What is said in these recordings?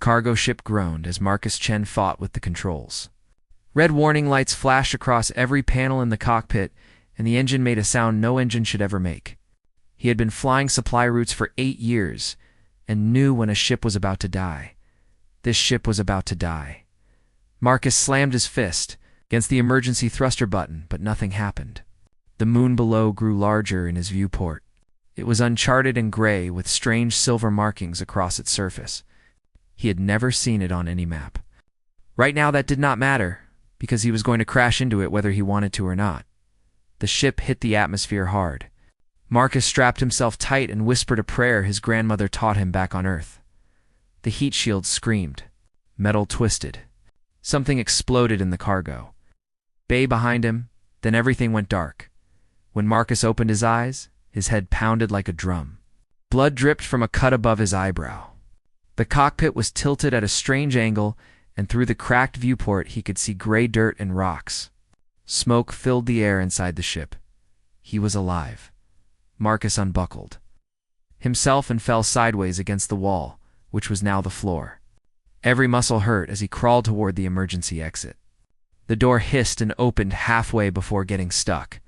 cargo ship groaned as Marcus Chen fought with the controls. Red warning lights flashed across every panel in the cockpit, and the engine made a sound no engine should ever make. He had been flying supply routes for 8 years and knew when a ship was about to die. This ship was about to die. Marcus slammed his fist against the emergency thruster button, but nothing happened. The moon below grew larger in his viewport. It was uncharted and gray with strange silver markings across its surface. He had never seen it on any map. Right now that did not matter, because he was going to crash into it whether he wanted to or not. The ship hit the atmosphere hard. Marcus strapped himself tight and whispered a prayer his grandmother taught him back on Earth. The heat shield screamed. Metal twisted. Something exploded in the cargo bay behind him, then everything went dark. When Marcus opened his eyes, his head pounded like a drum. Blood dripped from a cut above his eyebrow. The cockpit was tilted at a strange angle, and through the cracked viewport he could see gray dirt and rocks. Smoke filled the air inside the ship. He was alive. Marcus unbuckled himself and fell sideways against the wall, which was now the floor. Every muscle hurt as he crawled toward the emergency exit. The door hissed and opened halfway before getting stuck.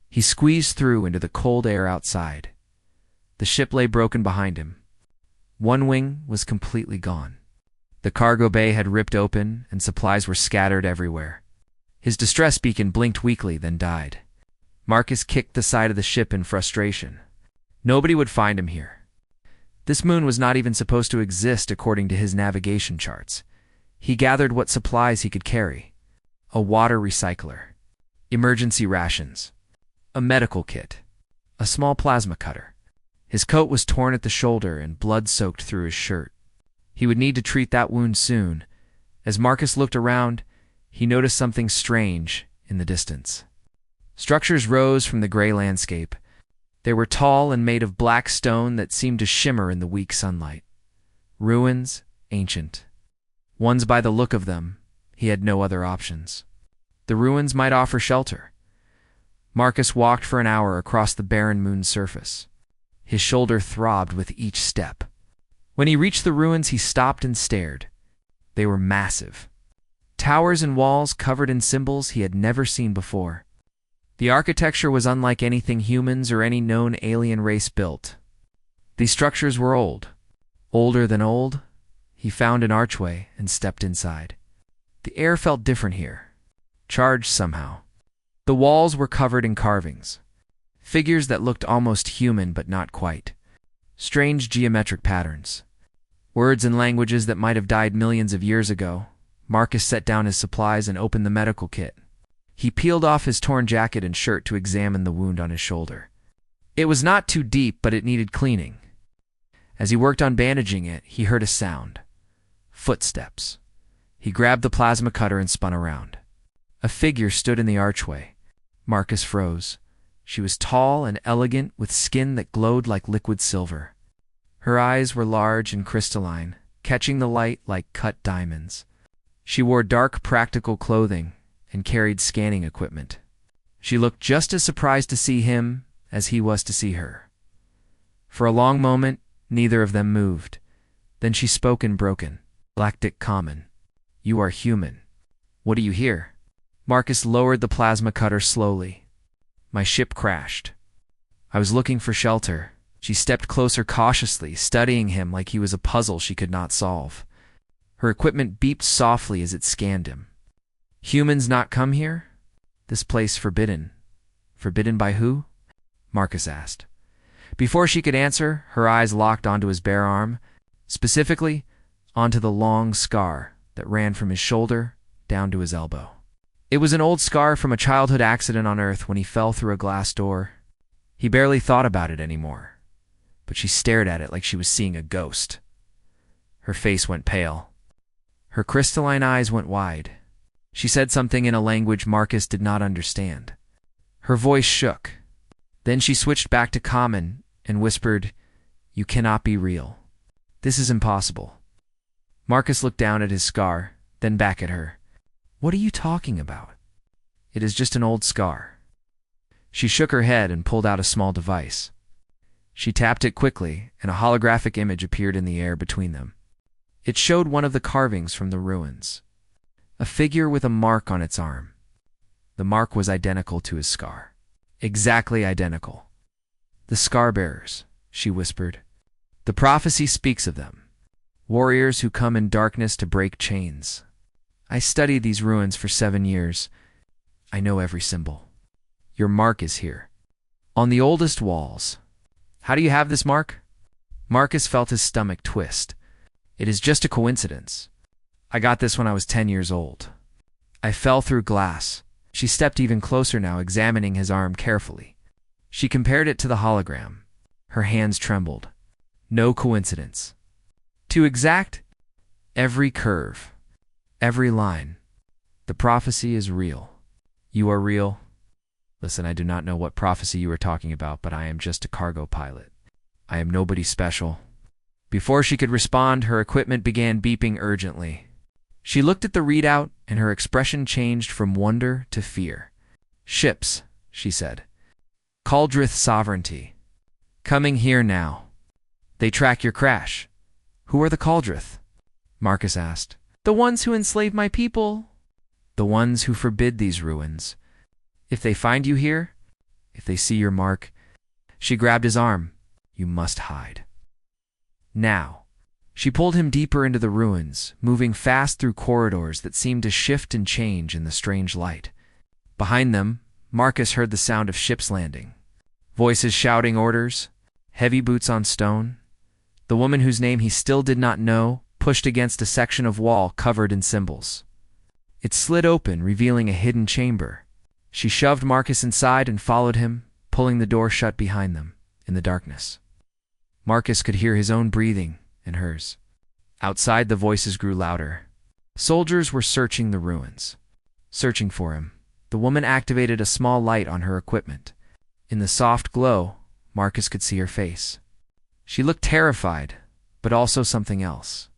He squeezed through into the cold air outside. The ship lay broken behind him. One wing was completely gone. The cargo bay had ripped open and supplies were scattered everywhere. His distress beacon blinked weakly, then died. Marcus kicked the side of the ship in frustration. Nobody would find him here. This moon was not even supposed to exist according to his navigation charts. He gathered what supplies he could carry. A water recycler, emergency rations, a medical kit, a small plasma cutter. His coat was torn at the shoulder and blood soaked through his shirt. He would need to treat that wound soon. As Marcus looked around, he noticed something strange in the distance. Structures rose from the gray landscape. They were tall and made of black stone that seemed to shimmer in the weak sunlight. Ruins, ancient. Ones by the look of them, he had no other options. The ruins might offer shelter. Marcus walked for an hour across the barren moon's surface. His shoulder throbbed with each step. When he reached the ruins, he stopped and stared. They were massive. Towers and walls covered in symbols he had never seen before. The architecture was unlike anything humans or any known alien race built. These structures were old. Older than old. He found an archway and stepped inside. The air felt different here, charged somehow. The walls were covered in carvings, figures that looked almost human but not quite. Strange geometric patterns. Words and languages that might have died millions of years ago. Marcus set down his supplies and opened the medical kit. He peeled off his torn jacket and shirt to examine the wound on his shoulder. It was not too deep, but it needed cleaning. As he worked on bandaging it, he heard a sound. Footsteps. He grabbed the plasma cutter and spun around. A figure stood in the archway. Marcus froze. She was tall and elegant, with skin that glowed like liquid silver. Her eyes were large and crystalline, catching the light like cut diamonds. She wore dark, practical clothing and carried scanning equipment. She looked just as surprised to see him as he was to see her. For a long moment, neither of them moved. Then she spoke in broken, Galactic common. "You are human. What do you hear?" Marcus lowered the plasma cutter slowly. "My ship crashed. I was looking for shelter." She stepped closer cautiously, studying him like he was a puzzle she could not solve. Her equipment beeped softly as it scanned him. "Humans not come here? This place forbidden. Forbidden by who?" Marcus asked. Before she could answer, her eyes locked onto his bare arm, specifically onto the long scar that ran from his shoulder down to his elbow. It was an old scar from a childhood accident on Earth when he fell through a glass door. He barely thought about it anymore, but she stared at it like she was seeing a ghost. Her face went pale. Her crystalline eyes went wide. She said something in a language Marcus did not understand. Her voice shook. Then she switched back to common and whispered, "You cannot be real. This is impossible." Marcus looked down at his scar, then back at her. "What are you talking about?" "It is just an old scar." She shook her head and pulled out a small device. She tapped it quickly, and a holographic image appeared in the air between them. It showed one of the carvings from the ruins. A figure with a mark on its arm. The mark was identical to his scar. Exactly identical. The Scar-bearers, she whispered. The prophecy speaks of them. Warriors who come in darkness to break chains. I studied these ruins for 7 years. I know every symbol. Your mark is here. On the oldest walls. How do you have this mark? Marcus felt his stomach twist. It is just a coincidence. I got this when I was 10 years old. I fell through glass. She stepped even closer now, examining his arm carefully. She compared it to the hologram. Her hands trembled. No coincidence. To exact, every curve, every line. The prophecy is real. You are real. Listen, I do not know what prophecy you are talking about, but I am just a cargo pilot. I am nobody special. Before she could respond, her equipment began beeping urgently. She looked at the readout, and her expression changed from wonder to fear. Ships, she said. Caldrith sovereignty. Coming here now. They track your crash. Who are the Caldrith? Marcus asked. The ones who enslave my people. The ones who forbid these ruins. If they find you here, if they see your mark, she grabbed his arm. You must hide. Now. She pulled him deeper into the ruins, moving fast through corridors that seemed to shift and change in the strange light. Behind them, Marcus heard the sound of ships landing. Voices shouting orders, heavy boots on stone. The woman whose name he still did not know pushed against a section of wall covered in symbols. It slid open, revealing a hidden chamber. She shoved Marcus inside and followed him, pulling the door shut behind them, in the darkness. Marcus could hear his own breathing and hers. Outside, the voices grew louder. Soldiers were searching the ruins. Searching for him, the woman activated a small light on her equipment. In the soft glow, Marcus could see her face. She looked terrified, but also something else.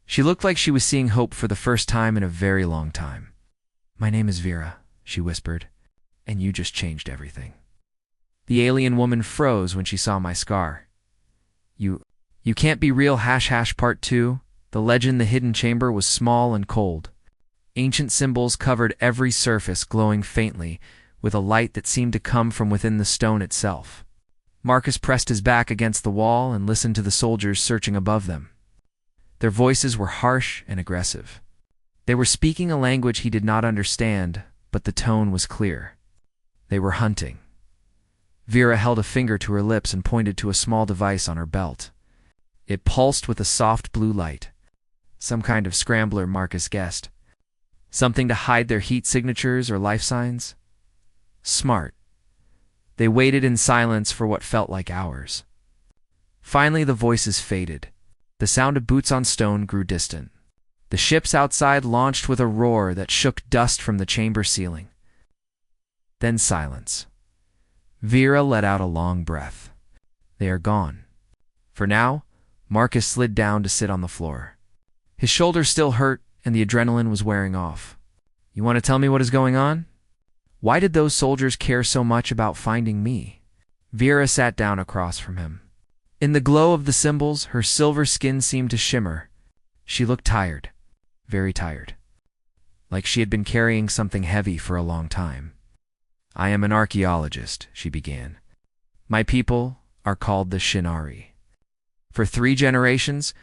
She looked like she was seeing hope for the first time in a very long time. My name is Vera, she whispered, and you just changed everything. The alien woman froze when she saw my scar. You can't be real ##. Part 2. The legend The Hidden Chamber was small and cold. Ancient symbols covered every surface, glowing faintly, with a light that seemed to come from within the stone itself. Marcus pressed his back against the wall and listened to the soldiers searching above them. Their voices were harsh and aggressive. They were speaking a language he did not understand, but the tone was clear. They were hunting. Vera held a finger to her lips and pointed to a small device on her belt. It pulsed with a soft blue light. Some kind of scrambler, Marcus guessed. Something to hide their heat signatures or life signs? Smart. They waited in silence for what felt like hours. Finally, the voices faded. The sound of boots on stone grew distant. The ships outside launched with a roar that shook dust from the chamber ceiling. Then silence. Vera let out a long breath. They are gone. For now, Marcus slid down to sit on the floor. His shoulder still hurt, and the adrenaline was wearing off. You want to tell me what is going on? Why did those soldiers care so much about finding me? Vera sat down across from him. In the glow of the symbols, her silver skin seemed to shimmer. She looked tired, very tired, like she had been carrying something heavy for a long time. I am an archaeologist, she began. My people are called the Shinari. For 3 generations,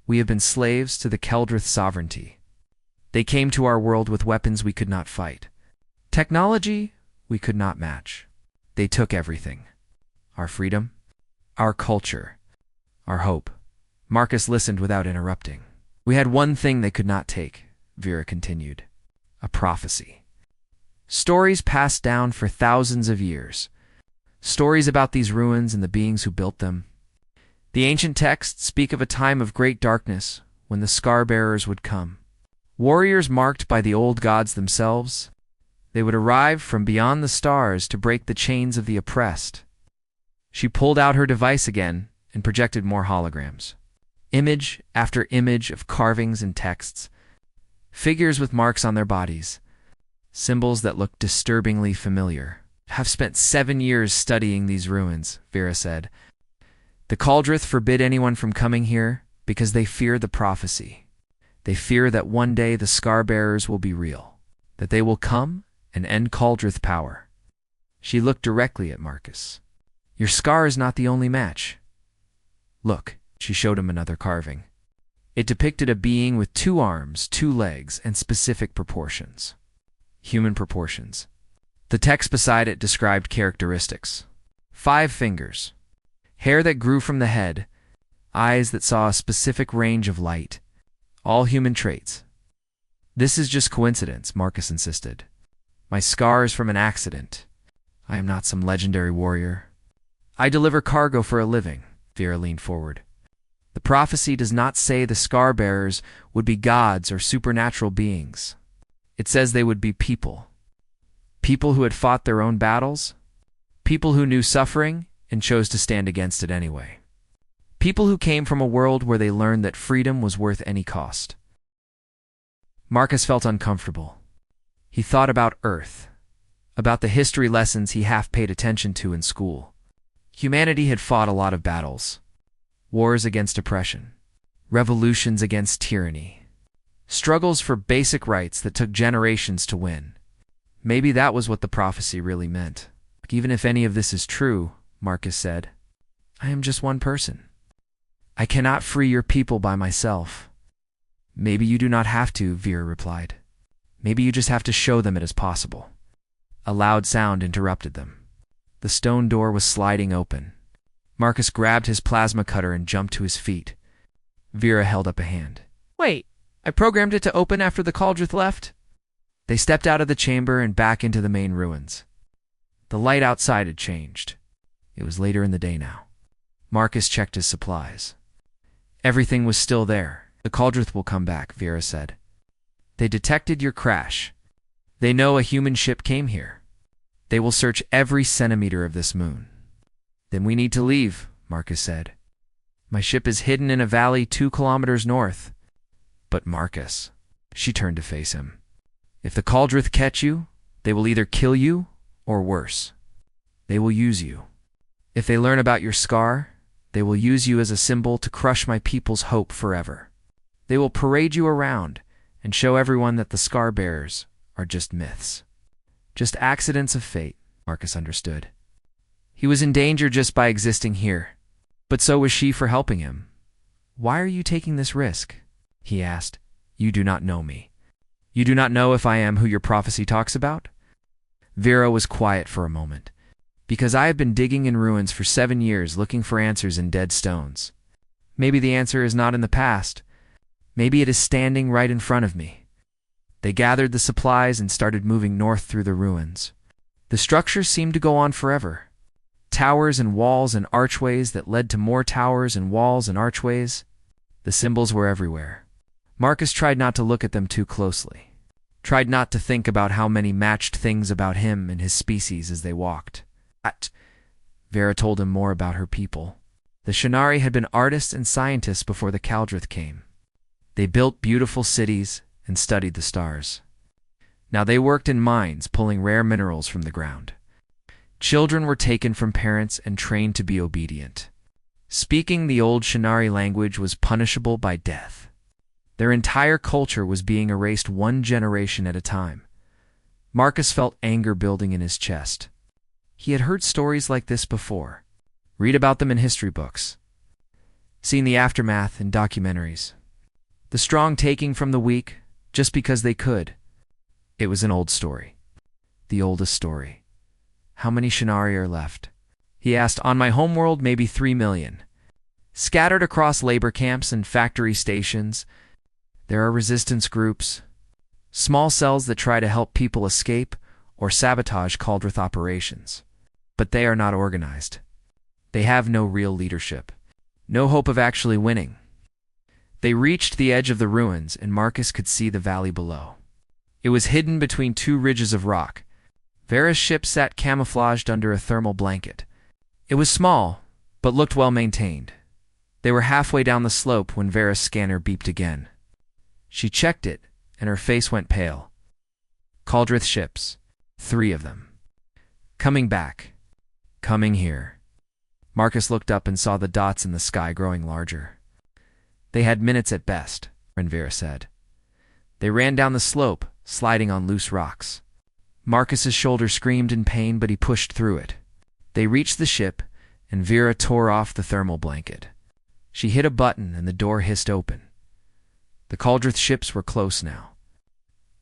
we have been slaves to the Caldrith sovereignty. They came to our world with weapons we could not fight. Technology we could not match. They took everything. Our freedom, our culture, our hope. Marcus listened without interrupting. We had one thing they could not take, Vera continued. A prophecy. Stories passed down for thousands of years. Stories about these ruins and the beings who built them. The ancient texts speak of a time of great darkness when the scar-bearers would come. Warriors marked by the old gods themselves. They would arrive from beyond the stars to break the chains of the oppressed. She pulled out her device again and projected more holograms. Image after image of carvings and texts. Figures with marks on their bodies. Symbols that looked disturbingly familiar. I've spent 7 years studying these ruins, Vera said. The Caldrith forbid anyone from coming here because they fear the prophecy. They fear that one day the Scar-bearers will be real, that they will come and end Cauldrith power. She looked directly at Marcus. Your scar is not the only match. Look, she showed him another carving. It depicted a being with 2 arms, 2 legs, and specific proportions. Human proportions. The text beside it described characteristics. 5 fingers. Hair that grew from the head. Eyes that saw a specific range of light. All human traits. This is just coincidence, Marcus insisted. My scar is from an accident. I am not some legendary warrior. I deliver cargo for a living. Vera leaned forward. The prophecy does not say the scar-bearers would be gods or supernatural beings. It says they would be people. People who had fought their own battles. People who knew suffering and chose to stand against it anyway. People who came from a world where they learned that freedom was worth any cost. Marcus felt uncomfortable. He thought about Earth, about the history lessons he half paid attention to in school. Humanity had fought a lot of battles. Wars against oppression. Revolutions against tyranny. Struggles for basic rights that took generations to win. Maybe that was what the prophecy really meant. Even if any of this is true, Marcus said, I am just one person. I cannot free your people by myself. Maybe you do not have to, Vera replied. Maybe you just have to show them it is possible. A loud sound interrupted them. The stone door was sliding open. Marcus grabbed his plasma cutter and jumped to his feet. Vera held up a hand. Wait, I programmed it to open after the Cauldrith left? They stepped out of the chamber and back into the main ruins. The light outside had changed. It was later in the day now. Marcus checked his supplies. Everything was still there. The Cauldrith will come back, Vera said. They detected your crash. They know a human ship came here. They will search every centimeter of this moon. Then we need to leave, Marcus said. My ship is hidden in a valley 2 kilometers north. But Marcus, she turned to face him. If the Cauldrith catch you, they will either kill you or worse. They will use you. If they learn about your scar, they will use you as a symbol to crush my people's hope forever. They will parade you around and show everyone that the scar-bearers are just myths. Just accidents of fate, Marcus understood. He was in danger just by existing here, but so was she for helping him. Why are you taking this risk? He asked. You do not know me. You do not know if I am who your prophecy talks about? Vera was quiet for a moment. Because I have been digging in ruins for 7 years looking for answers in dead stones. Maybe the answer is not in the past. Maybe it is standing right in front of me. They gathered the supplies and started moving north through the ruins. The structure seemed to go on forever. Towers and walls and archways that led to more towers and walls and archways. The symbols were everywhere. Marcus tried not to look at them too closely. Tried not to think about how many matched things about him and his species as they walked. Vera told him more about her people. The Shannari had been artists and scientists before the Cauldrith came. They built beautiful cities and studied the stars. Now they worked in mines pulling rare minerals from the ground. Children were taken from parents and trained to be obedient. Speaking the old Shannari language was punishable by death. Their entire culture was being erased 1 generation at a time. Marcus felt anger building in his chest. He had heard stories like this before. Read about them in history books. Seen the aftermath in documentaries. The strong taking from the weak just because they could. It was an old story. The oldest story. How many Shannari are left? He asked. On my homeworld, maybe 3 million. Scattered across labor camps and factory stations, there are resistance groups, small cells that try to help people escape or sabotage Cauldrith operations. But they are not organized. They have no real leadership. No hope of actually winning. They reached the edge of the ruins, and Marcus could see the valley below. It was hidden between 2 ridges of rock. Vera's ship sat camouflaged under a thermal blanket. It was small, but looked well maintained. They were halfway down the slope when Vera's scanner beeped again. She checked it, and her face went pale. Cauldrith ships. 3 of them. Coming back. Coming here. Marcus looked up and saw the dots in the sky growing larger. They had minutes at best, Vera said. They ran down the slope, sliding on loose rocks. Marcus's shoulder screamed in pain, but he pushed through it. They reached the ship, and Vera tore off the thermal blanket. She hit a button, and the door hissed open. The Cauldrith ships were close now.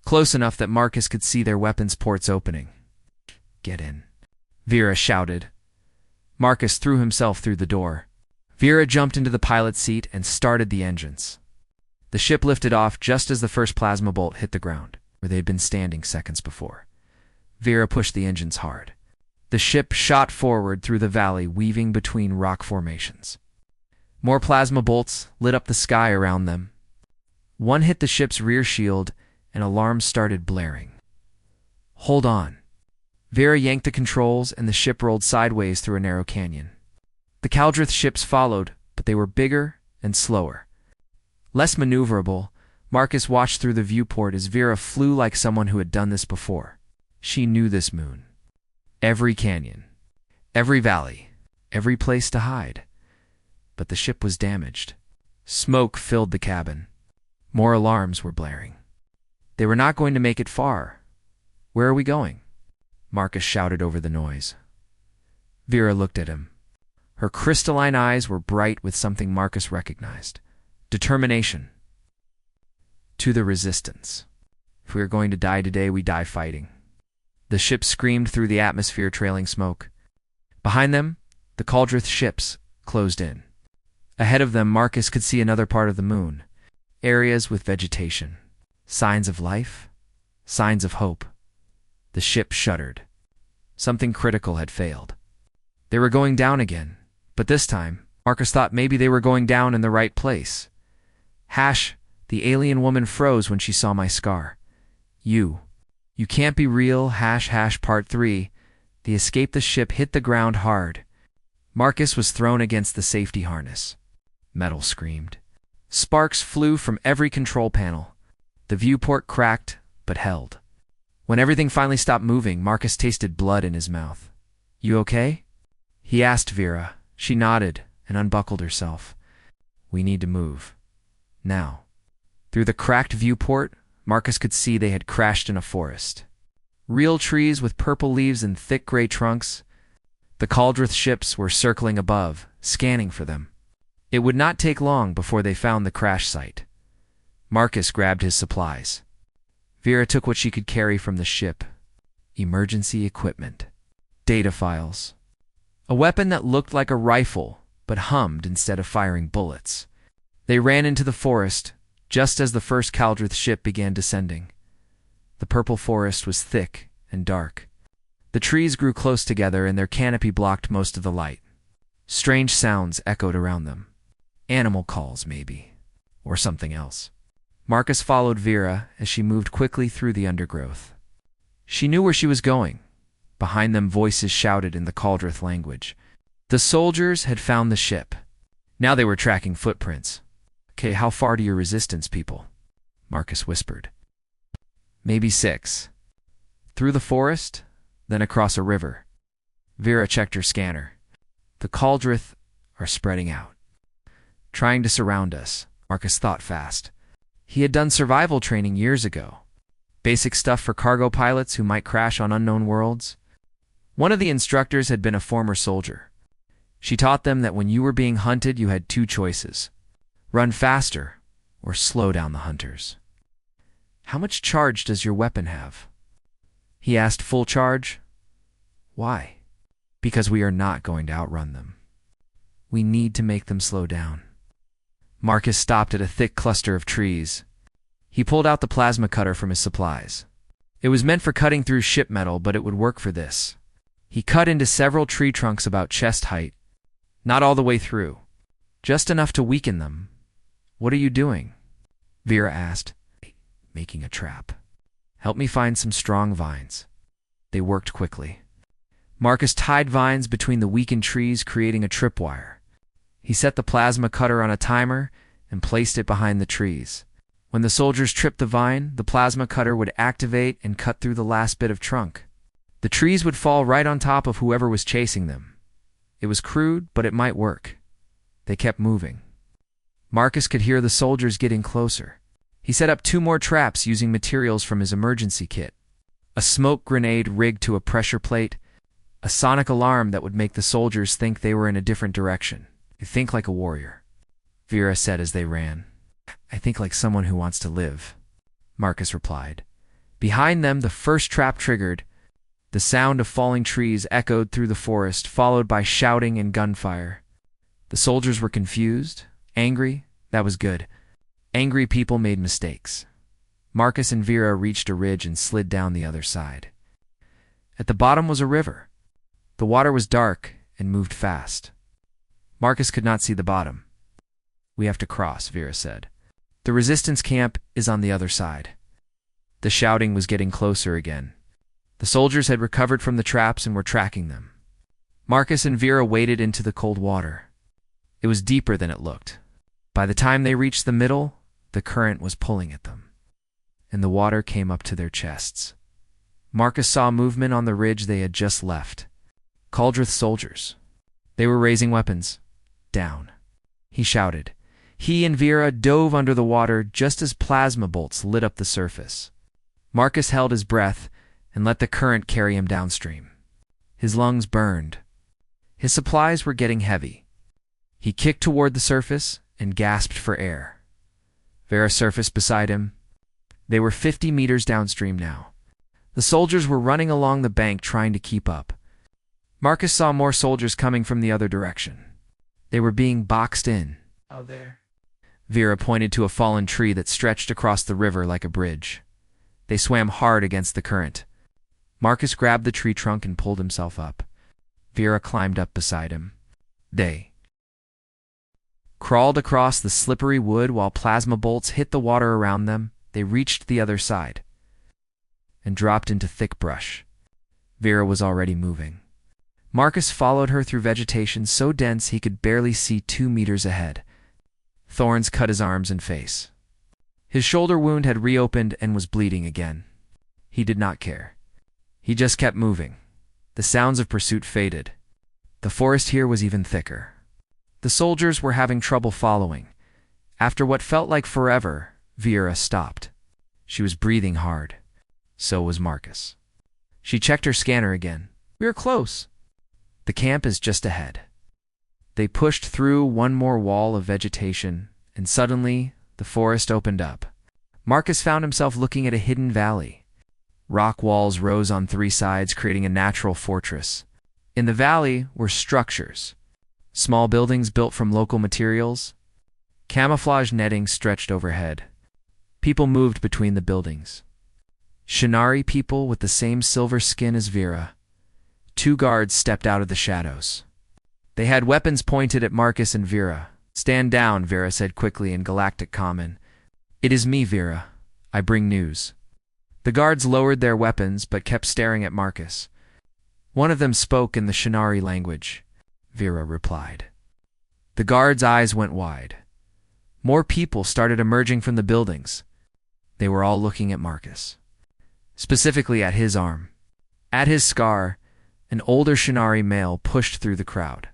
Close enough that Marcus could see their weapons ports opening. "Get in," Vera shouted. Marcus threw himself through the door. Vera jumped into the pilot's seat and started the engines. The ship lifted off just as the first plasma bolt hit the ground, where they had been standing seconds before. Vera pushed the engines hard. The ship shot forward through the valley, weaving between rock formations. More plasma bolts lit up the sky around them. One hit the ship's rear shield, and alarms started blaring. "Hold on." Vera yanked the controls, and the ship rolled sideways through a narrow canyon. The Cauldrith ships followed, but they were bigger and slower. Less maneuverable, Marcus watched through the viewport as Vera flew like someone who had done this before. She knew this moon. Every canyon, every valley, every place to hide. But the ship was damaged. Smoke filled the cabin. More alarms were blaring. They were not going to make it far. "Where are we going?" Marcus shouted over the noise. Vera looked at him. Her crystalline eyes were bright with something Marcus recognized. Determination. "To the resistance. If we are going to die today, we die fighting." The ship screamed through the atmosphere, trailing smoke. Behind them, the Cauldrith ships closed in. Ahead of them, Marcus could see another part of the moon. Areas with vegetation. Signs of life. Signs of hope. The ship shuddered. Something critical had failed. They were going down again, but this time, Marcus thought maybe they were going down in the right place. The alien woman froze when she saw my scar. You can't be real, Part 3. The escape the ship hit the ground hard. Marcus was thrown against the safety harness. Metal screamed. Sparks flew from every control panel. The viewport cracked, but held. When everything finally stopped moving, Marcus tasted blood in his mouth. "You okay?" he asked Vera. She nodded and unbuckled herself. "We need to move. Now." Through the cracked viewport, Marcus could see they had crashed in a forest. Real trees with purple leaves and thick gray trunks. The Cauldrith ships were circling above, scanning for them. It would not take long before they found the crash site. Marcus grabbed his supplies. Vera took what she could carry from the ship. Emergency equipment. Data files. A weapon that looked like a rifle, but hummed instead of firing bullets. They ran into the forest, just as the first Cauldrith ship began descending. The purple forest was thick and dark. The trees grew close together, and their canopy blocked most of the light. Strange sounds echoed around them. Animal calls, maybe. Or something else. Marcus followed Vera as she moved quickly through the undergrowth. She knew where she was going. Behind them, voices shouted in the Cauldrith language. The soldiers had found the ship. Now they were tracking footprints. "Okay, how far to your resistance, people?" Marcus whispered. "Maybe 6. Through the forest, then across a river." Vera checked her scanner. "The Cauldrith are spreading out. Trying to surround us." Marcus thought fast. He had done survival training years ago. Basic stuff for cargo pilots who might crash on unknown worlds. One of the instructors had been a former soldier. She taught them that when you were being hunted, you had 2 choices. Run faster, or slow down the hunters. "How much charge does your weapon have?" he asked. "Full charge." "Why?" "Because we are not going to outrun them. We need to make them slow down." Marcus stopped at a thick cluster of trees. He pulled out the plasma cutter from his supplies. It was meant for cutting through ship metal, but it would work for this. He cut into several tree trunks about chest height. Not all the way through. Just enough to weaken them. "What are you doing?" Vera asked. "Making a trap. Help me find some strong vines." They worked quickly. Marcus tied vines between the weakened trees, creating a tripwire. He set the plasma cutter on a timer and placed it behind the trees. When the soldiers tripped the vine, the plasma cutter would activate and cut through the last bit of trunk. The trees would fall right on top of whoever was chasing them. It was crude, but it might work. They kept moving. Marcus could hear the soldiers getting closer. He set up 2 more traps using materials from his emergency kit. A smoke grenade rigged to a pressure plate, a sonic alarm that would make the soldiers think they were in a different direction. "You think like a warrior," Vera said as they ran. "I think like someone who wants to live," Marcus replied. Behind them, the first trap triggered. The sound of falling trees echoed through the forest, followed by shouting and gunfire. The soldiers were confused, angry. That was good. Angry people made mistakes. Marcus and Vera reached a ridge and slid down the other side. At the bottom was a river. The water was dark and moved fast. Marcus could not see the bottom. "We have to cross," Vera said. "The resistance camp is on the other side." The shouting was getting closer again. The soldiers had recovered from the traps and were tracking them. Marcus and Vera waded into the cold water. It was deeper than it looked. By the time they reached the middle, the current was pulling at them, and the water came up to their chests. Marcus saw movement on the ridge they had just left. Caldrith soldiers. They were raising weapons. "Down," he shouted. He and Vera dove under the water just as plasma bolts lit up the surface. Marcus held his breath and let the current carry him downstream. His lungs burned. His supplies were getting heavy. He kicked toward the surface and gasped for air. Vera surfaced beside him. They were 50 meters downstream now. The soldiers were running along the bank trying to keep up. Marcus saw more soldiers coming from the other direction. They were being boxed in. "Out there." Vera pointed to a fallen tree that stretched across the river like a bridge. They swam hard against the current. Marcus grabbed the tree trunk and pulled himself up. Vera climbed up beside him. They crawled across the slippery wood while plasma bolts hit the water around them. They reached the other side and dropped into thick brush. Vera was already moving. Marcus followed her through vegetation so dense he could barely see 2 meters ahead. Thorns cut his arms and face. His shoulder wound had reopened and was bleeding again. He did not care. He just kept moving. The sounds of pursuit faded. The forest here was even thicker. The soldiers were having trouble following. After what felt like forever, Vera stopped. She was breathing hard. So was Marcus. She checked her scanner again. "We are close. The camp is just ahead." They pushed through one more wall of vegetation, and suddenly the forest opened up. Marcus found himself looking at a hidden valley. Rock walls rose on 3 sides, creating a natural fortress. In the valley were structures. Small buildings built from local materials. Camouflage netting stretched overhead. People moved between the buildings. Shinari people with the same silver skin as Vera. 2 guards stepped out of the shadows. They had weapons pointed at Marcus and Vera. "Stand down," Vera said quickly in Galactic Common. "It is me, Vera. I bring news." The guards lowered their weapons but kept staring at Marcus. One of them spoke in the Shinari language. Vera replied. The guards' eyes went wide. More people started emerging from the buildings. They were all looking at Marcus. Specifically at his arm. At his scar, an older Shinari male pushed through the crowd.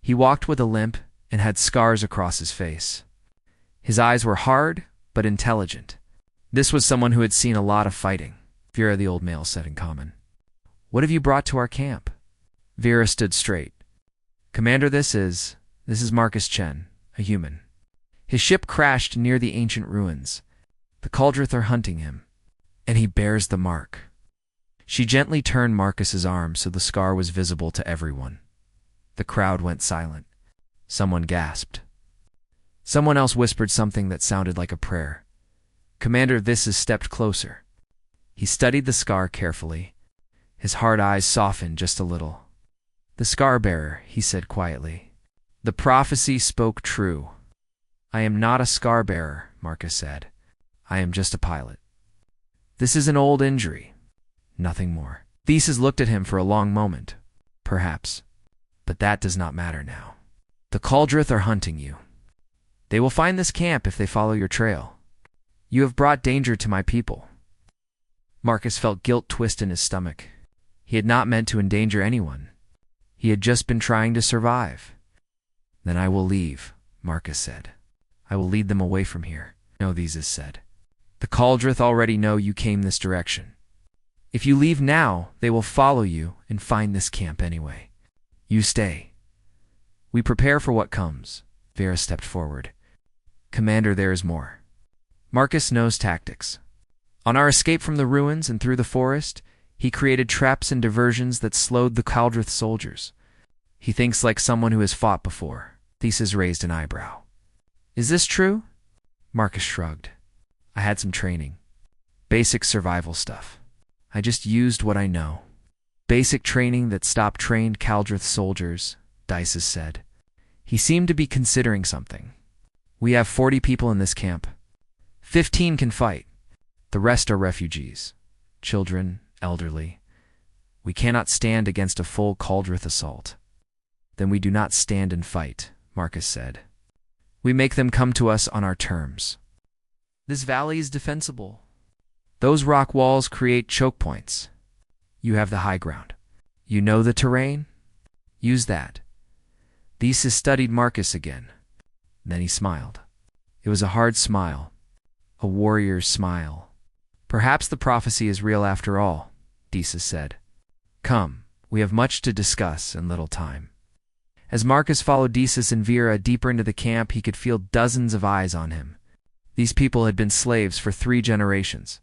He walked with a limp and had scars across his face. His eyes were hard but intelligent. This was someone who had seen a lot of fighting, Vera, the old male, said in common. "What have you brought to our camp?" Vera stood straight. "Commander, this is Marcus Chen, a human. His ship crashed near the ancient ruins. The Caldrith are hunting him, and he bears the mark." She gently turned Marcus's arm so the scar was visible to everyone. The crowd went silent. Someone gasped. Someone else whispered something that sounded like a prayer. Commander This stepped closer. He studied the scar carefully. His hard eyes softened just a little. "The scar-bearer," he said quietly. "The prophecy spoke true." "I am not a scar-bearer," Marcus said. "I am just a pilot. This is an old injury. Nothing more." Thesis looked at him for a long moment. "Perhaps. But that does not matter now. The Caldrith are hunting you. They will find this camp if they follow your trail. You have brought danger to my people." Marcus felt guilt twist in his stomach. He had not meant to endanger anyone. He had just been trying to survive. "Then I will leave," Marcus said. "I will lead them away from here." No, Thesis said. The Cauldrith already know you came this direction. If you leave now, they will follow you and find this camp anyway. You stay. We prepare for what comes. Vera stepped forward. Commander, there is more. Marcus knows tactics. On our escape from the ruins and through the forest, he created traps and diversions that slowed the Cauldrith soldiers. He thinks like someone who has fought before. Thesis raised an eyebrow. Is this true? Marcus shrugged. I had some training. Basic survival stuff. I just used what I know. Basic training that stopped trained Cauldrith soldiers, Thesis said. He seemed to be considering something. We have 40 people in this camp. 15 can fight. The rest are refugees. Children, elderly. We cannot stand against a full Cauldrith assault. Then we do not stand and fight, Marcus said. We make them come to us on our terms. This valley is defensible. Those rock walls create choke points. You have the high ground. You know the terrain? Use that. Thesis studied Marcus again. Then he smiled. It was a hard smile. A warrior's smile. Perhaps the prophecy is real after all, Thesis said. Come, we have much to discuss and little time. As Marcus followed Thesis and Vera deeper into the camp, he could feel dozens of eyes on him. These people had been slaves for 3 generations.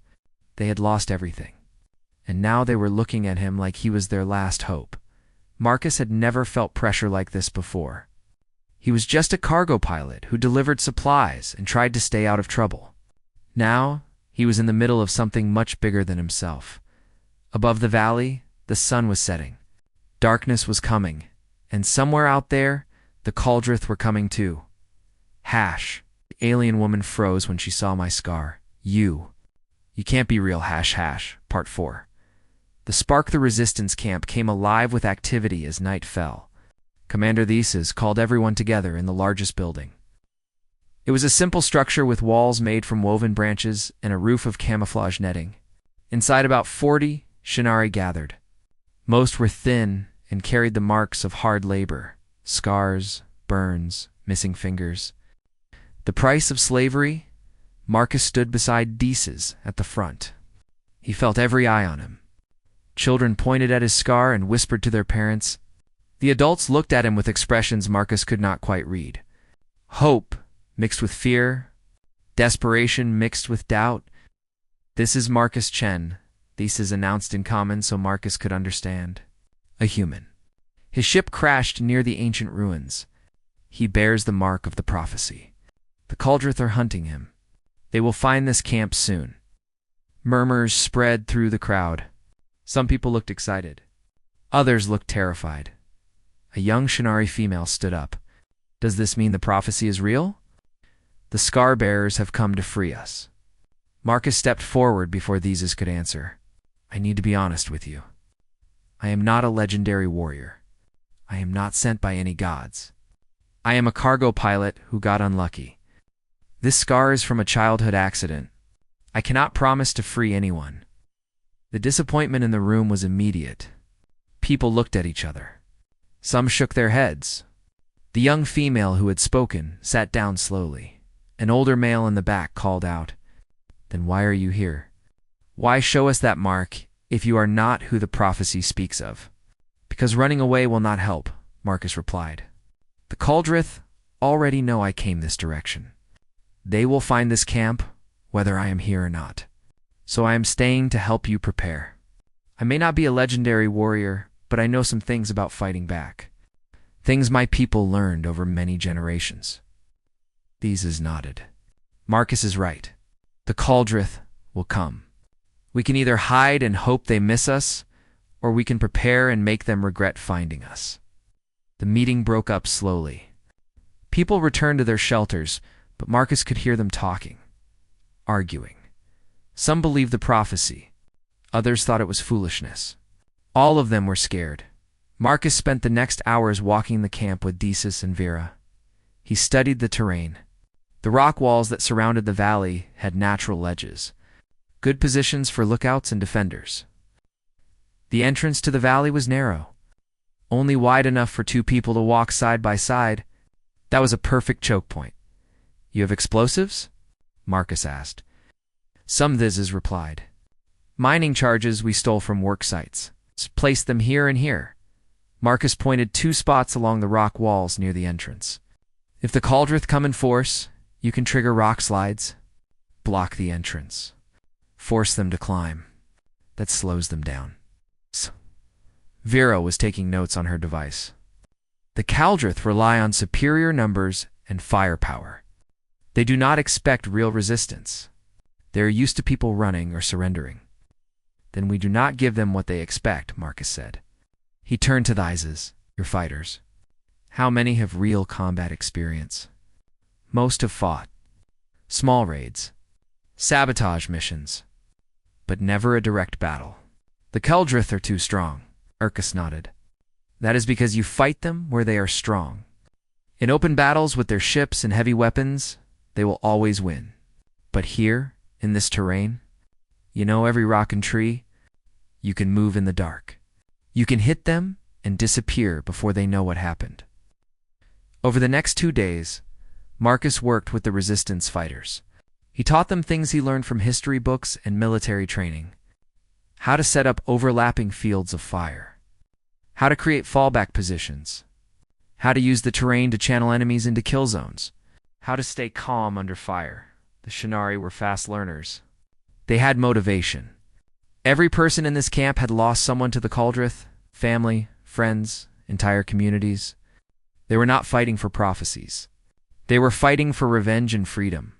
They had lost everything. And now they were looking at him like he was their last hope. Marcus had never felt pressure like this before. He was just a cargo pilot who delivered supplies and tried to stay out of trouble. Now, he was in the middle of something much bigger than himself. Above the valley, the sun was setting. Darkness was coming, and somewhere out there, the Cauldrith were coming too. Hash. The alien woman froze when she saw my scar. You can't be real, hash hash. Part 4. The Spark the Resistance camp came alive with activity as night fell. Commander Thesis called everyone together in the largest building. It was a simple structure with walls made from woven branches and a roof of camouflage netting. Inside, about 40 Shinari gathered. Most were thin and carried the marks of hard labor, scars, burns, missing fingers. The price of slavery? Marcus stood beside Thesis at the front. He felt every eye on him. Children pointed at his scar and whispered to their parents. The adults looked at him with expressions Marcus could not quite read. Hope mixed with fear, desperation mixed with doubt. This is Marcus Chen, Thesis announced in common so Marcus could understand. A human. His ship crashed near the ancient ruins. He bears the mark of the prophecy. The Cauldrith are hunting him. They will find this camp soon. Murmurs spread through the crowd. Some people looked excited. Others looked terrified. A young Shinari female stood up. Does this mean the prophecy is real? The scar-bearers have come to free us. Marcus stepped forward before Thesis could answer. I need to be honest with you. I am not a legendary warrior. I am not sent by any gods. I am a cargo pilot who got unlucky. This scar is from a childhood accident. I cannot promise to free anyone. The disappointment in the room was immediate. People looked at each other. Some shook their heads. The young female who had spoken sat down slowly. An older male in the back called out, Then why are you here? Why show us that mark if you are not who the prophecy speaks of? Because running away will not help, Marcus replied. The Cauldrith already know I came this direction. They will find this camp, whether I am here or not. So I am staying to help you prepare. I may not be a legendary warrior, but I know some things about fighting back. Things my people learned over many generations. Thesis nodded. Marcus is right. The Cauldrith will come. We can either hide and hope they miss us, or we can prepare and make them regret finding us. The meeting broke up slowly. People returned to their shelters, but Marcus could hear them talking, arguing. Some believed the prophecy. Others thought it was foolishness. All of them were scared. Marcus spent the next hours walking the camp with Thesis and Vera. He studied the terrain. The rock walls that surrounded the valley had natural ledges, good positions for lookouts and defenders. The entrance to the valley was narrow, only wide enough for 2 people to walk side by side. That was a perfect choke point. You have explosives? Marcus asked. Some Thizes replied. Mining charges we stole from work sites. Placed them here and here. Marcus pointed 2 spots along the rock walls near the entrance. If the Cauldrith come in force, you can trigger rock slides. Block the entrance. Force them to climb. That slows them down. Vera was taking notes on her device. The Cauldrith rely on superior numbers and firepower. They do not expect real resistance. They are used to people running or surrendering. Then we do not give them what they expect, Marcus said. He turned to the Thizes, your fighters. How many have real combat experience? Most have fought. Small raids. Sabotage missions. But never a direct battle. The Cauldrith are too strong, Urkus nodded. That is because you fight them where they are strong. In open battles with their ships and heavy weapons, they will always win. But here, in this terrain, you know every rock and tree, you can move in the dark. You can hit them and disappear before they know what happened. Over the next 2 days, Marcus worked with the resistance fighters. He taught them things he learned from history books and military training. How to set up overlapping fields of fire. How to create fallback positions. How to use the terrain to channel enemies into kill zones. How to stay calm under fire. The Shinari were fast learners. They had motivation. Every person in this camp had lost someone to the Cauldrith, family, friends, entire communities. They were not fighting for prophecies. They were fighting for revenge and freedom.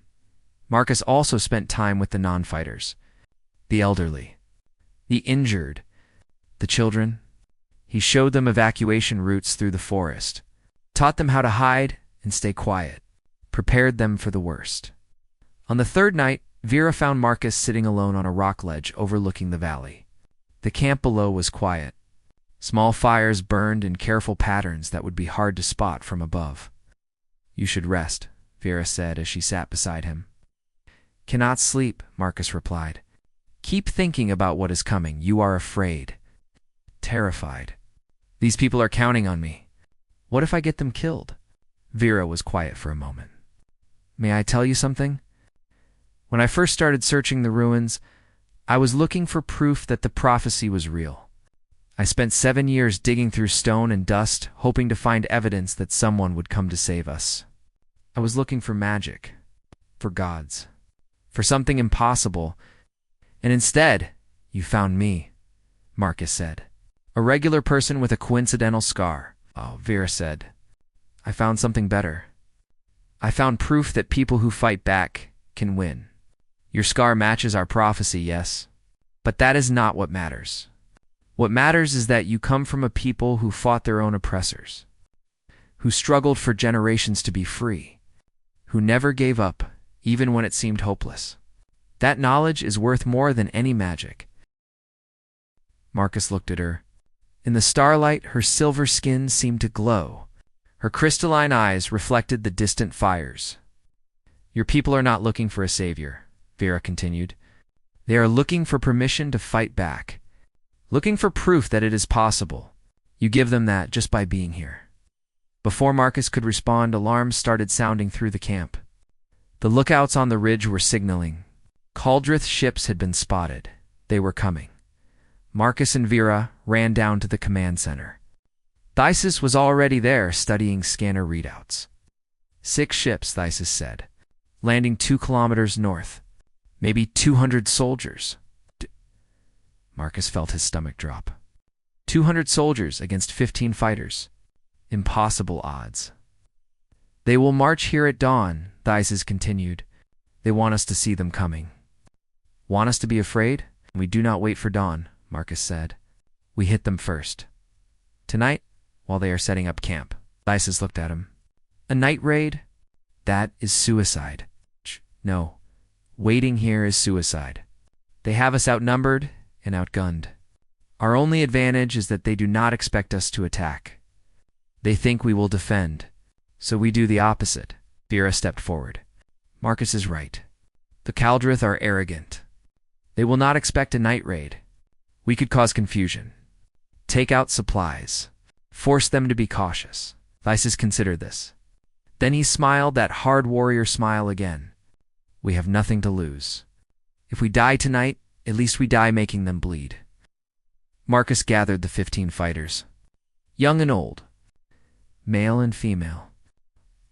Marcus also spent time with the non-fighters, the elderly, the injured, the children. He showed them evacuation routes through the forest, taught them how to hide and stay quiet, prepared them for the worst. On the 3rd night, Vera found Marcus sitting alone on a rock ledge overlooking the valley. The camp below was quiet. Small fires burned in careful patterns that would be hard to spot from above. You should rest, Vera said as she sat beside him. Cannot sleep, Marcus replied. Keep thinking about what is coming. You are afraid. Terrified. These people are counting on me. What if I get them killed? Vera was quiet for a moment. May I tell you something? When I first started searching the ruins, I was looking for proof that the prophecy was real. I spent 7 years digging through stone and dust, hoping to find evidence that someone would come to save us. I was looking for magic, for gods, for something impossible, and instead, you found me, Marcus said. A regular person with a coincidental scar. Oh, Vera said. I found something better. I found proof that people who fight back can win. Your scar matches our prophecy, yes, but that is not what matters. What matters is that you come from a people who fought their own oppressors, who struggled for generations to be free, who never gave up, even when it seemed hopeless. That knowledge is worth more than any magic. Marcus looked at her. In the starlight, her silver skin seemed to glow. Her crystalline eyes reflected the distant fires. Your people are not looking for a savior, Vera continued. They are looking for permission to fight back, looking for proof that it is possible. You give them that just by being here. Before Marcus could respond, alarms started sounding through the camp. The lookouts on the ridge were signaling. Cauldrith ships had been spotted. They were coming. Marcus and Vera ran down to the command center. Thysis was already there studying scanner readouts. 6 ships, Thysis said, landing 2 kilometers north. Maybe 200 soldiers. Marcus felt his stomach drop. 200 soldiers against 15 fighters. Impossible odds. They will march here at dawn, Thysis continued. They want us to see them coming. Want us to be afraid? We do not wait for dawn, Marcus said. We hit them first. Tonight, while they are setting up camp. Thysis looked at him. A night raid? That is suicide. No. Waiting here is suicide. They have us outnumbered and outgunned. Our only advantage is that they do not expect us to attack. They think we will defend, so we do the opposite. Vera stepped forward. Marcus is right. The Cauldrith are arrogant. They will not expect a night raid. We could cause confusion. Take out supplies. Force them to be cautious. Thysis considered this. Then he smiled that hard warrior smile again. We have nothing to lose. If we die tonight, at least we die making them bleed. Marcus gathered the 15 fighters, young and old, male and female.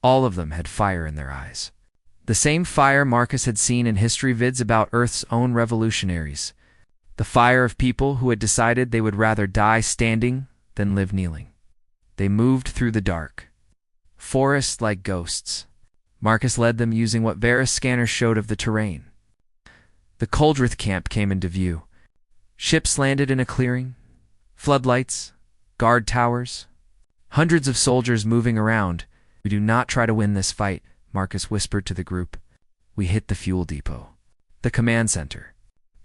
All of them had fire in their eyes. The same fire Marcus had seen in history vids about Earth's own revolutionaries. The fire of people who had decided they would rather die standing than live kneeling. They moved through the dark, forest like ghosts. Marcus led them using what Varus scanners showed of the terrain. The Kuldrith camp came into view. Ships landed in a clearing, floodlights, guard towers, hundreds of soldiers moving around. We do not try to win this fight, Marcus whispered to the group. We hit the fuel depot, the command center,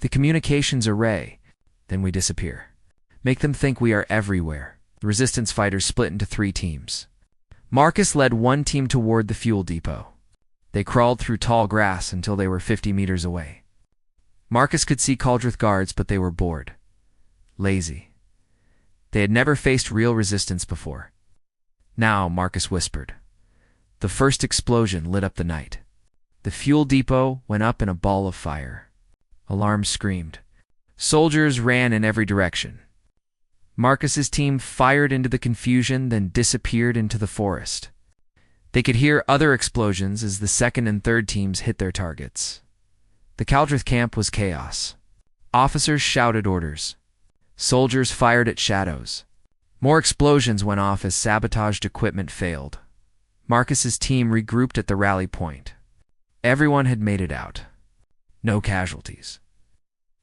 the communications array, then we disappear. Make them think we are everywhere. The resistance fighters split into 3 teams. Marcus led one team toward the fuel depot. They crawled through tall grass until they were 50 meters away. Marcus could see Kuldrith guards, but they were bored, lazy. They had never faced real resistance before. Now, Marcus whispered. The first explosion lit up the night. The fuel depot went up in a ball of fire. Alarms screamed. Soldiers ran in every direction. Marcus's team fired into the confusion, then disappeared into the forest. They could hear other explosions as the second and third teams hit their targets. The Kuldrith camp was chaos. Officers shouted orders. Soldiers fired at shadows. More explosions went off as sabotaged equipment failed. Marcus's team regrouped at the rally point. Everyone had made it out. No casualties.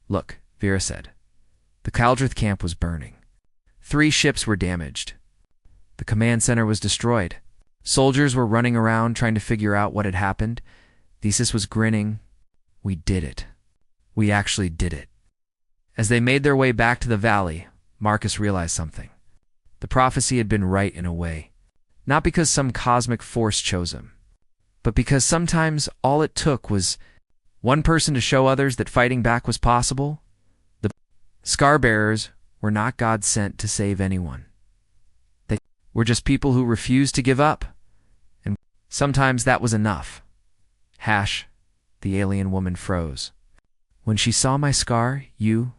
Look, Vera said. The Kuldrith camp was burning. 3 ships were damaged. The command center was destroyed. Soldiers were running around trying to figure out what had happened. Theseus was grinning. We did it. We actually did it. As they made their way back to the valley, Marcus realized something. The prophecy had been right in a way. Not because some cosmic force chose him, but because sometimes all it took was one person to show others that fighting back was possible. The Scarbearers were not God sent to save anyone. They were just people who refused to give up. And sometimes that was enough. The alien woman froze. When she saw my scar, you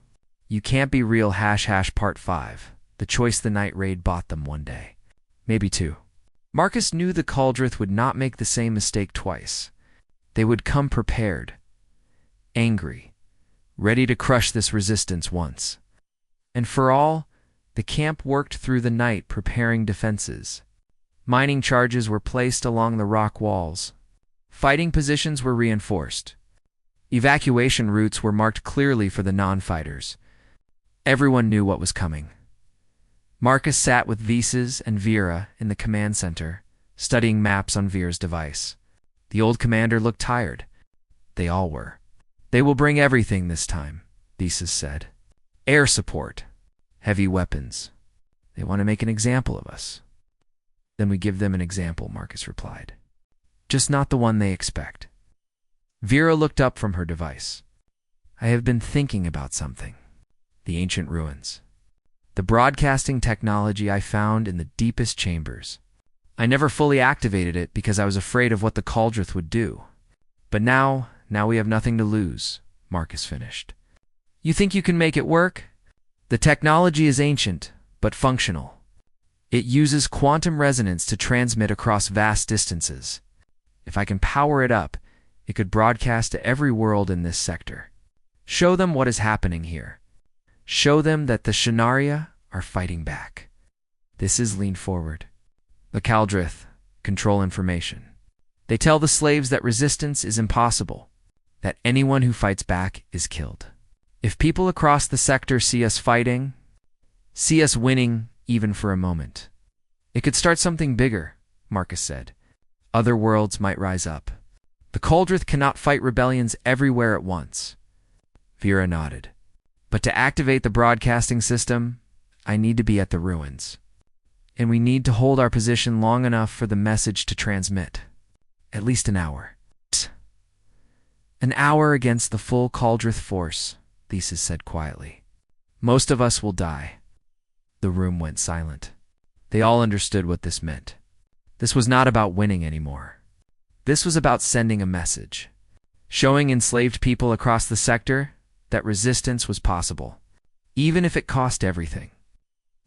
can't be real Part 5. The choice the night raid bought them one day. Maybe 2. Marcus knew the Kuldrith would not make the same mistake twice. They would come prepared, angry, ready to crush this resistance once. And for all, the camp worked through the night preparing defenses. Mining charges were placed along the rock walls. Fighting positions were reinforced. Evacuation routes were marked clearly for the non-fighters. Everyone knew what was coming. Marcus sat with Theseus and Vera in the command center, studying maps on Vera's device. The old commander looked tired. They all were. They will bring everything this time, Theseus said. Air support, heavy weapons. They want to make an example of us. Then we give them an example, Marcus replied. Just not the one they expect. Vera looked up from her device. I have been thinking about something. The ancient ruins. The broadcasting technology I found in the deepest chambers. I never fully activated it because I was afraid of what the Kuldrith would do. But now we have nothing to lose, Marcus finished. You think you can make it work? The technology is ancient, but functional. It uses quantum resonance to transmit across vast distances. If I can power it up, it could broadcast to every world in this sector. Show them what is happening here. Show them that the Shanaria are fighting back. This is lean forward. The Kuldrith control information. They tell the slaves that resistance is impossible, that anyone who fights back is killed. If people across the sector see us fighting, see us winning even for a moment, it could start something bigger, Marcus said. Other worlds might rise up. The Kuldrith cannot fight rebellions everywhere at once. Vera nodded. But to activate the broadcasting system, I need to be at the ruins. And we need to hold our position long enough for the message to transmit. At least an hour. An hour against the full Kuldrith force, Theseus said quietly. Most of us will die. The room went silent. They all understood what this meant. This was not about winning anymore. This was about sending a message. showing enslaved people across the sector that resistance was possible, even if it cost everything.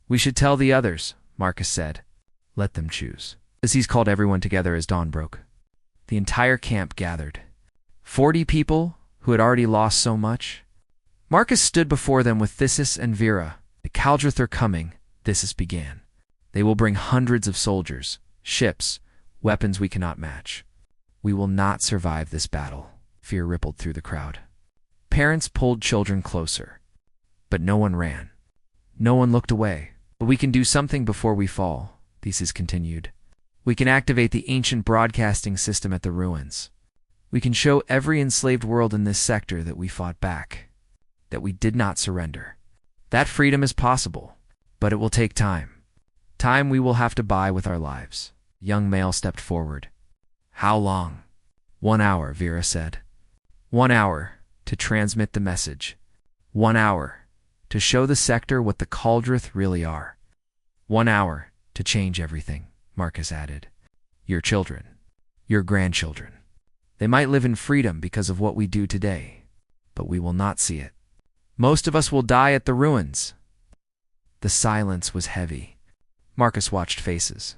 "We should tell the others," Marcus said. "Let them choose." As he's called everyone together as dawn broke. The entire camp gathered. 40 people who had already lost so much. Marcus stood before them with Thesis and Vera. "The Kaldrith are coming," Thesis began. "They will bring hundreds of soldiers, ships, weapons we cannot match. We will not survive this battle." Fear rippled through the crowd. Parents pulled children closer. But no one ran. No one looked away. "But we can do something before we fall," Thesis continued. "We can activate the ancient broadcasting system at the ruins. We can show every enslaved world in this sector that we fought back, that we did not surrender. That freedom is possible, but it will take time. Time we will have to buy with our lives." A young male stepped forward. "How long?" "1 hour," Vera said. 1 hour to transmit the message. 1 hour to show the sector what the Kaldrith really are. 1 hour to change everything," Marcus added. "Your children, your grandchildren. They might live in freedom because of what we do today, but we will not see it. Most of us will die at the ruins." The silence was heavy. Marcus watched faces.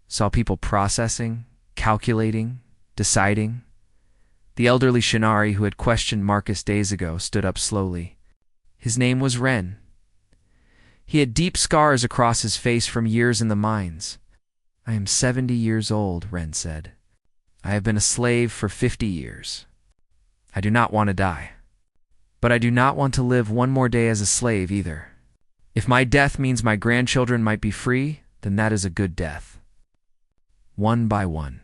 Saw people processing, calculating, deciding. The elderly Shinari who had questioned Marcus days ago stood up slowly. His name was Ren. He had deep scars across his face from years in the mines. "I am 70 years old," Ren said. "I have been a slave for 50 years. I do not want to die. But I do not want to live one more day as a slave either. If my death means my grandchildren might be free, then that is a good death." One by one,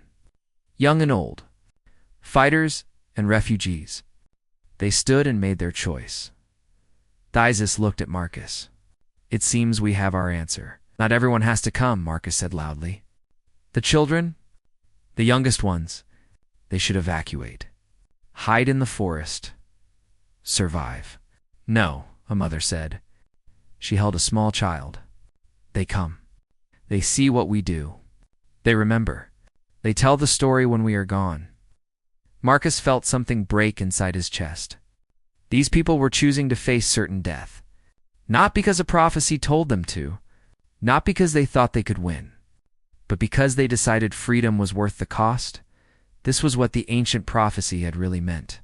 young and old, fighters and refugees, they stood and made their choice. Thesis looked at Marcus. "It seems we have our answer. Not everyone has to come," Marcus said loudly. "The children, the youngest ones, they should evacuate. Hide in the forest. Survive." "No," a mother said. She held a small child. "They come. They see what we do. They remember. They tell the story when we are gone." Marcus felt something break inside his chest. These people were choosing to face certain death. Not because a prophecy told them to, not because they thought they could win, but because they decided freedom was worth the cost. This was what the ancient prophecy had really meant.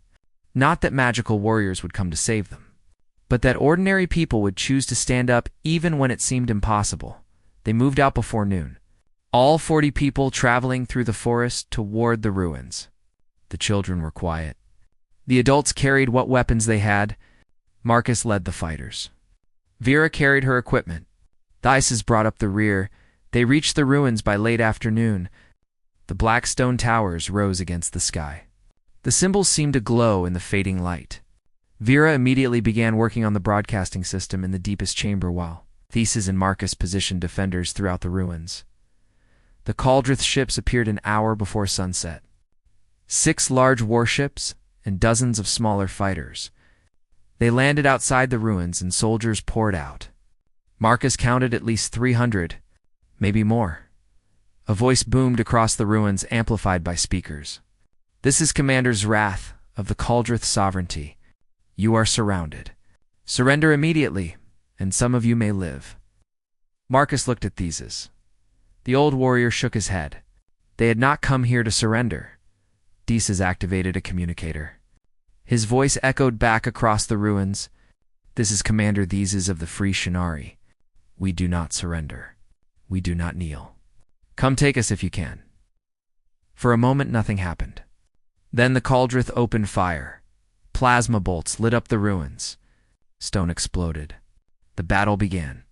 Not that magical warriors would come to save them, but that ordinary people would choose to stand up even when it seemed impossible. They moved out before noon. All 40 people traveling through the forest toward the ruins. The children were quiet. The adults carried what weapons they had. Marcus led the fighters. Vera carried her equipment. Thesis brought up the rear. They reached the ruins by late afternoon. The black stone towers rose against the sky. The symbols seemed to glow in the fading light. Vera immediately began working on the broadcasting system in the deepest chamber while Thesis and Marcus positioned defenders throughout the ruins. The Kaldrith ships appeared an hour before sunset. 6 large warships and dozens of smaller fighters. They landed outside the ruins and soldiers poured out. Marcus counted at least 300, maybe more. A voice boomed across the ruins, amplified by speakers. "This is Commander Wrath of the Kaldrith Sovereignty. You are surrounded. Surrender immediately, and some of you may live." Marcus looked at Thesis. The old warrior shook his head. They had not come here to surrender. Thesis activated a communicator. His voice echoed back across the ruins. "This is Commander Thesis of the Free Shinari. We do not surrender. We do not kneel. Come take us if you can." For a moment, nothing happened. Then the Kaldrith opened fire. Plasma bolts lit up the ruins. Stone exploded. The battle began.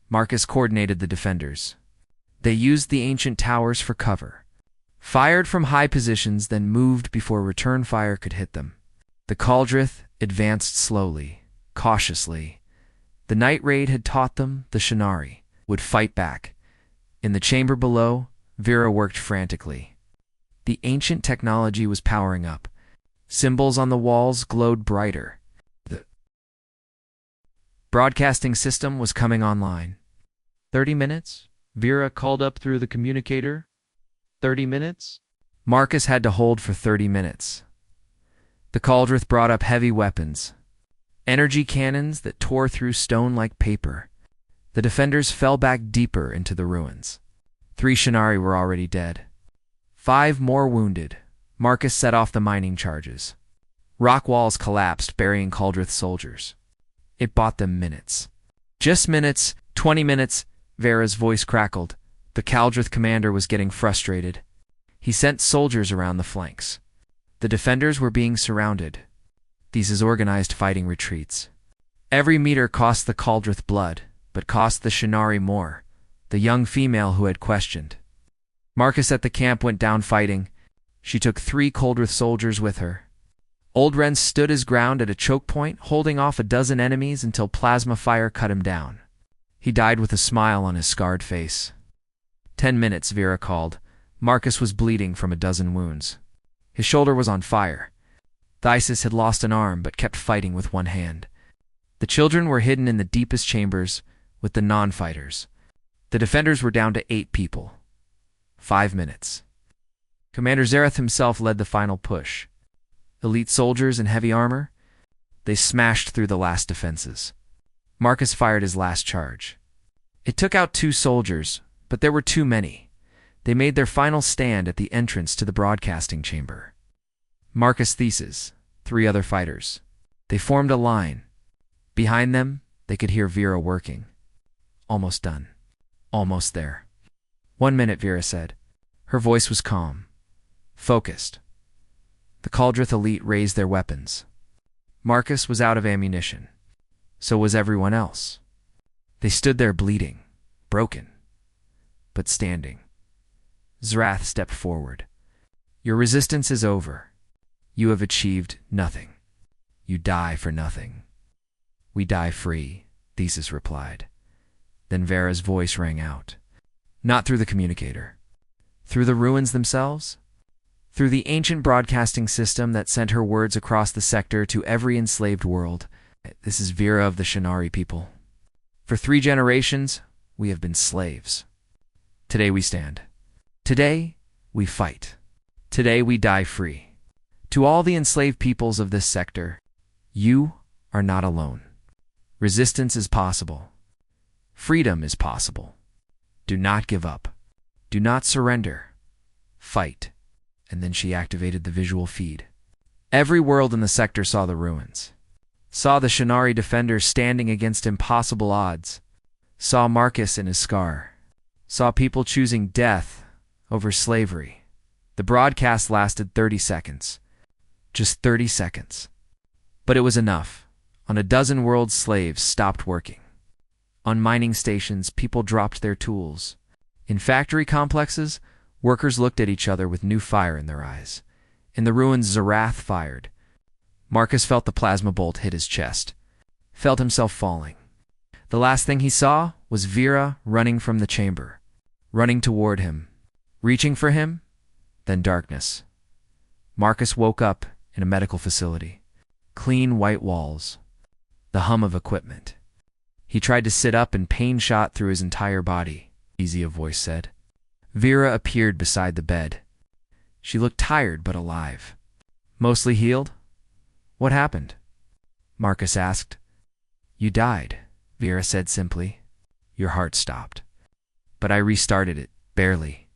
Marcus coordinated the defenders. They used the ancient towers for cover. Fired from high positions, then moved before return fire could hit them. The Kaldrith advanced slowly, cautiously. The night raid had taught them the Shinari would fight back. In the chamber below, Vera worked frantically. The ancient technology was powering up. Symbols on the walls glowed brighter. The broadcasting system was coming online. 30 minutes? Vera called up through the communicator. 30 minutes? Marcus had to hold for 30 minutes. The Cauldron brought up heavy weapons, energy cannons that tore through stone like paper. The defenders fell back deeper into the ruins. 3 Shannari were already dead. 5 more wounded. Marcus set off the mining charges. Rock walls collapsed, burying Cauldron's soldiers. It bought them minutes. Just minutes, 20 minutes, Vera's voice crackled. The Cauldron commander was getting frustrated. He sent soldiers around the flanks. The defenders were being surrounded. These is organized fighting retreats. Every meter cost the Cauldron blood, but cost the Shannari more, the young female who had questioned. Marcus at the camp went down fighting. She took 3 Cauldron soldiers with her. Undress stood his ground at a choke point, holding off a dozen enemies until plasma fire cut him down. He died with a smile on his scarred face. 10 minutes, Vera called. Marcus was bleeding from a dozen wounds. His shoulder was on fire. Thysis had lost an arm but kept fighting with one hand. The children were hidden in the deepest chambers with the non-fighters. The defenders were down to 8 people. 5 minutes. Commander Zareth himself led the final push. Elite soldiers in heavy armor, they smashed through the last defenses. Marcus fired his last charge. It took out 2 soldiers, but there were too many. They made their final stand at the entrance to the broadcasting chamber. Marcus Thesis, 3 other fighters. They formed a line. Behind them, they could hear Vera working. Almost done. Almost there. 1 minute, Vera said. Her voice was calm, focused. The Cauldron elite raised their weapons. Marcus was out of ammunition. So was everyone else. They stood there bleeding, broken, but standing. Zrath stepped forward. Your resistance is over. You have achieved nothing. You die for nothing. We die free, Thesis replied. Then Vera's voice rang out. Not through the communicator. Through the ruins themselves? Through the ancient broadcasting system that sent her words across the sector to every enslaved world. This is Vera of the Shannari people. For 3 generations, we have been slaves. Today we stand. Today, we fight. Today we die free. To all the enslaved peoples of this sector, you are not alone. Resistance is possible. Freedom is possible. Do not give up. Do not surrender. Fight. And then she activated the visual feed. Every world in the sector saw the ruins. Saw the Shannari defenders standing against impossible odds. Saw Marcus in his scar. Saw people choosing death over slavery. The broadcast lasted 30 seconds. Just 30 seconds. But it was enough. On a dozen worlds, slaves stopped working. On mining stations, people dropped their tools. In factory complexes, workers looked at each other with new fire in their eyes. In the ruins, Zarath fired. Marcus felt the plasma bolt hit his chest. Felt himself falling. The last thing he saw was Vera running from the chamber. Running toward him. Reaching for him. Then darkness. Marcus woke up in a medical facility. Clean white walls. The hum of equipment. He tried to sit up and pain shot through his entire body. Easy, a voice said. Vera appeared beside the bed. She looked tired but alive. Mostly healed? What happened? Marcus asked. You died, Vera said simply. Your heart stopped. But I restarted it, barely.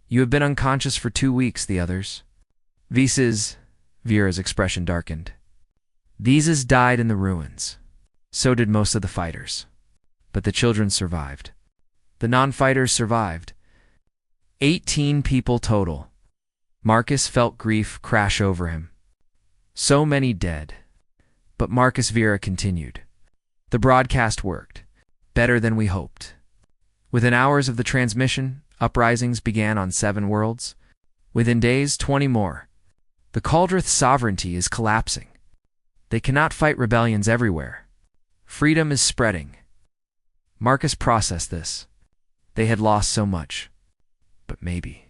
You have been unconscious for 2 weeks, the others. Vera's expression darkened. These died in the ruins. So did most of the fighters. But the children survived. The non-fighters survived. 18 people total. Marcus felt grief crash over him. So many dead. But Marcus Vera continued. The broadcast worked. Better than we hoped. Within hours of the transmission, uprisings began on 7 worlds. Within days, 20 more. The Cauldron's sovereignty is collapsing. They cannot fight rebellions everywhere. Freedom is spreading. Marcus processed this. They had lost so much. But maybe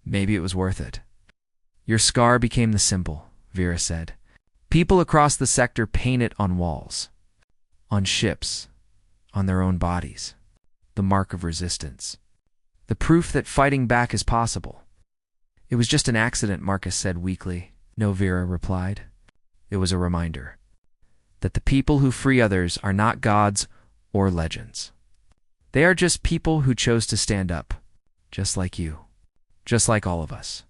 it was worth it. Your scar became the symbol, Vera said. People across the sector paint it on walls. On ships. On their own bodies. The mark of resistance. The proof that fighting back is possible. It was just an accident, Marcus said weakly. No, Vera replied. It was a reminder that the people who free others are not gods or legends. They are just people who chose to stand up, just like you, just like all of us.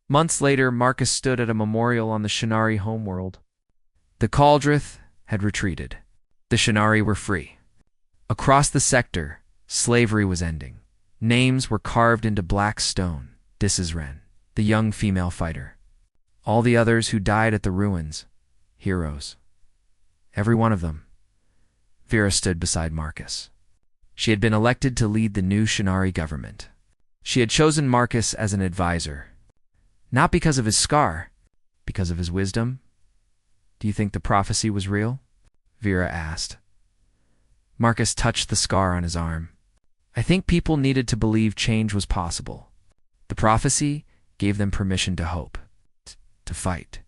Months later, Marcus stood at a memorial on the Shinari homeworld. The Cauldron had retreated. The Shinari were free. Across the sector, slavery was ending. Names were carved into black stone. This is Ren, the young female fighter. All the others who died at the ruins, heroes. Every one of them. Vera stood beside Marcus. She had been elected to lead the new Shinari government. She had chosen Marcus as an advisor. Not because of his scar, because of his wisdom. Do you think the prophecy was real? Vera asked. Marcus touched the scar on his arm. I think people needed to believe change was possible. The prophecy gave them permission to hope, to fight.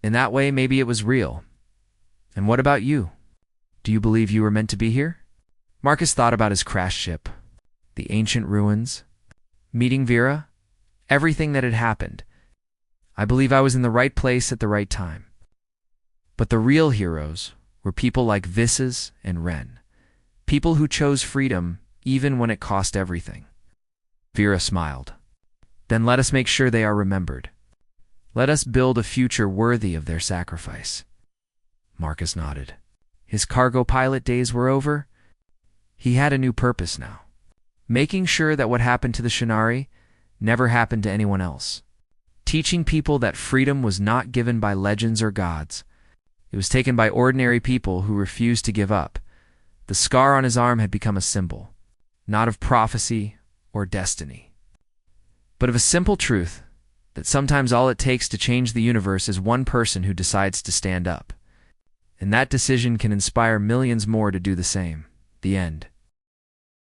In that way, maybe it was real. And what about you? Do you believe you were meant to be here? Marcus thought about his crashed ship, the ancient ruins, meeting Vera, everything that had happened. I believe I was in the right place at the right time. But the real heroes were people like Visas and Ren, people who chose freedom even when it cost everything. Vera smiled. Then let us make sure they are remembered. Let us build a future worthy of their sacrifice. Marcus nodded. His cargo pilot days were over. He had a new purpose now, making sure that what happened to the Shinari never happened to anyone else. Teaching people that freedom was not given by legends or gods. It was taken by ordinary people who refused to give up. The scar on his arm had become a symbol, not of prophecy or destiny, but of a simple truth that sometimes all it takes to change the universe is one person who decides to stand up. And that decision can inspire millions more to do the same. The end.